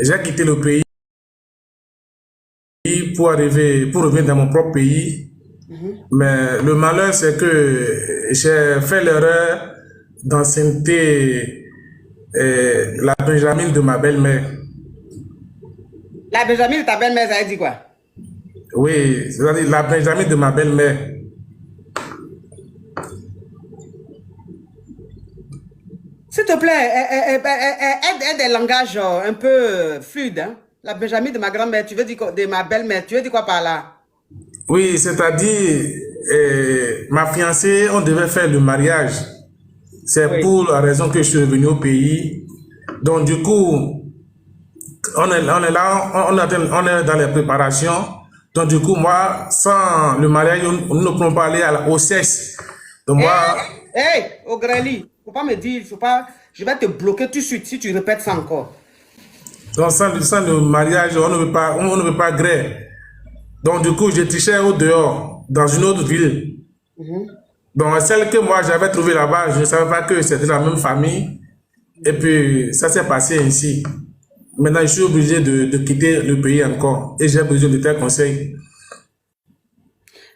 J'ai quitté le pays pour revenir dans mon propre pays. Mais le malheur, c'est que j'ai fait l'erreur d'ancienneté la Benjamin de ma belle-mère. La Benjamin de ta belle-mère, ça veut dire quoi? Oui, c'est-à-dire la Benjamin de ma belle-mère. S'il te plaît, aide des langages un peu fluides. Hein? La Benjamin de ma grand-mère, tu veux dire quoi, de ma belle-mère, tu veux dire quoi par là? Oui, c'est-à-dire ma fiancée, on devait faire le mariage. C'est Oui. pour la raison que je suis revenu au pays. Donc du coup, on est là, on est dans les préparations. Donc du coup, moi, sans le mariage, nous ne pouvons pas aller au sexe. Donc moi, Hey, Ogreli, faut pas me dire, faut pas, je vais te bloquer tout de suite si tu répètes ça encore. donc sans le mariage, on ne veut pas gré. Donc du coup, je trichais au dehors, dans une autre ville. Donc celle que moi j'avais trouvée là-bas, je ne savais pas que c'était la même famille. Et puis ça s'est passé ainsi. Maintenant, je suis obligé de quitter le pays encore. Et j'ai besoin de tes conseils.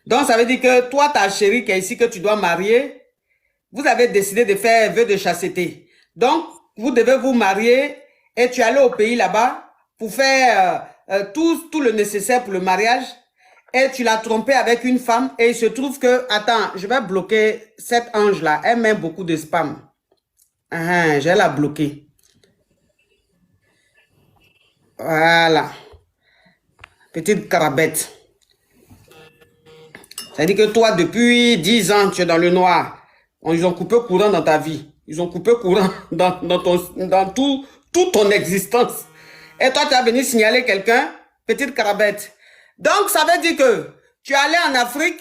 Donc, ça veut dire que toi, ta chérie qui est ici, que tu dois marier, vous avez décidé de faire vœu de chasteté. Donc, vous devez vous marier et tu es allé au pays là-bas pour faire tout le nécessaire pour le mariage et tu l'as trompé avec une femme et il se trouve que, attends, je vais bloquer cette ange-là. Elle met beaucoup de spam. Je vais la bloquer. Voilà. Petite carabette. Ça veut dire que toi, depuis 10 ans, tu es dans le noir. Ils ont coupé courant dans ta vie. Ils ont coupé courant dans toute ton existence. Et toi, tu as venu signaler quelqu'un, petite carabette. Donc, ça veut dire que tu es allé en Afrique,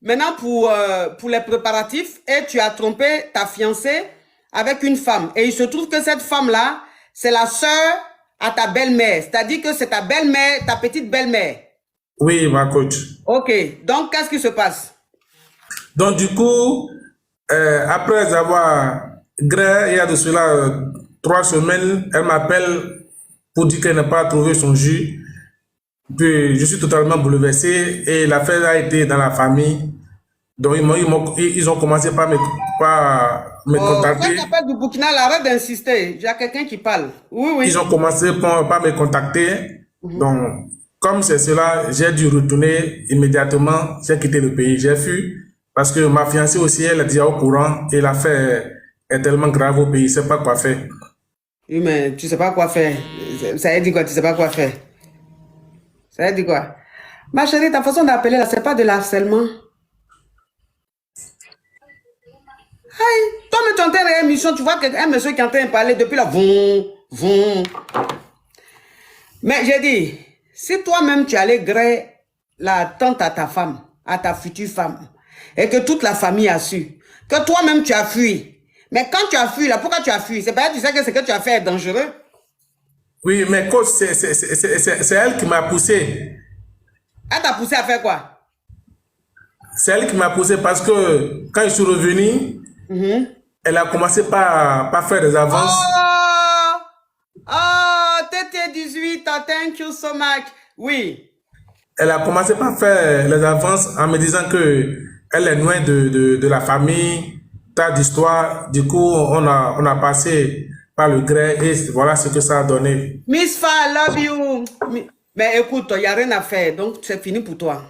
maintenant pour les préparatifs, et tu as trompé ta fiancée avec une femme. Et il se trouve que cette femme-là, c'est la sœur à ta belle-mère. C'est-à-dire que c'est ta belle-mère, ta petite belle-mère. Oui, ma coach. Ok, donc qu'est-ce qui se passe? Donc du coup, après avoir gré, il y a de cela 3 semaines, elle m'appelle pour dire qu'elle n'a pas trouvé son jus. Puis je suis totalement bouleversé et l'affaire a été dans la famille. Donc ils ont commencé par me Oh, ça contacter. s'appelle du Burkina, là, arrête d'insister. Il y a quelqu'un qui parle. Oui, Ils oui. ont commencé par me contacter. Donc, comme c'est cela, j'ai dû retourner immédiatement. J'ai quitté le pays. J'ai fui parce que ma fiancée aussi, elle est déjà au courant et l'affaire est tellement grave au pays. Je ne sais pas quoi faire. Oui, mais tu sais pas quoi faire. Ça veut dire quoi, tu sais pas quoi faire? Ça veut dire quoi? Ma chérie, ta façon d'appeler là, c'est pas de l'harcèlement. Toi, mais tu entends une émission, tu vois un monsieur qui est en train de parler depuis là, vont. Mais j'ai dit, si toi-même tu allais gré la tante à ta femme, à ta future femme, et que toute la famille a su, que toi-même tu as fui. Mais quand tu as fui là, pourquoi tu as fui? C'est pas tu sais que ce que tu as fait est dangereux. Oui, mais coach, c'est elle qui m'a poussé. Elle t'a poussé à faire quoi? C'est elle qui m'a poussé parce que quand je suis revenu, elle a commencé par faire des avances. TT18, thank you so much. Oui. Elle a commencé par faire les avances en me disant que elle est loin de la famille, tas d'histoires. Du coup, on a passé par le gré et voilà ce que ça a donné. Miss Fa, I love you. Mais écoute, il n'y a rien à faire, donc c'est fini pour toi.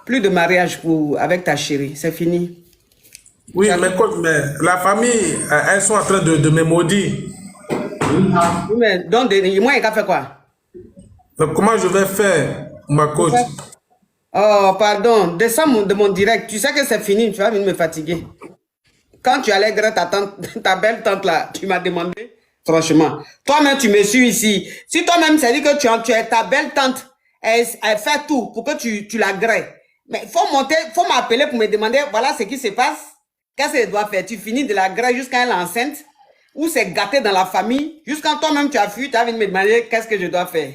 Plus de mariage avec ta chérie, c'est fini. Oui, mais la famille, elles sont en train de me maudire. Mais donc, moi, il a fait quoi? Donc, comment je vais faire, ma coach? Oh, pardon, descends de mon direct. Tu sais que c'est fini, tu vas venir me fatiguer. Quand tu allais grâce ta tante, ta belle tante là, tu m'as demandé. Franchement, toi-même, tu me suis ici. Si toi-même, c'est dit que tu es ta belle tante, elle fait tout pour que tu la graies. Mais il faut m'appeler pour me demander, voilà ce qui se passe. Qu'est-ce qu'elle doit faire? Tu finis de la greffe jusqu'à elle est enceinte? Ou c'est gâté dans la famille? Jusqu'à toi-même tu as fui, tu as envie de me demander qu'est-ce que je dois faire?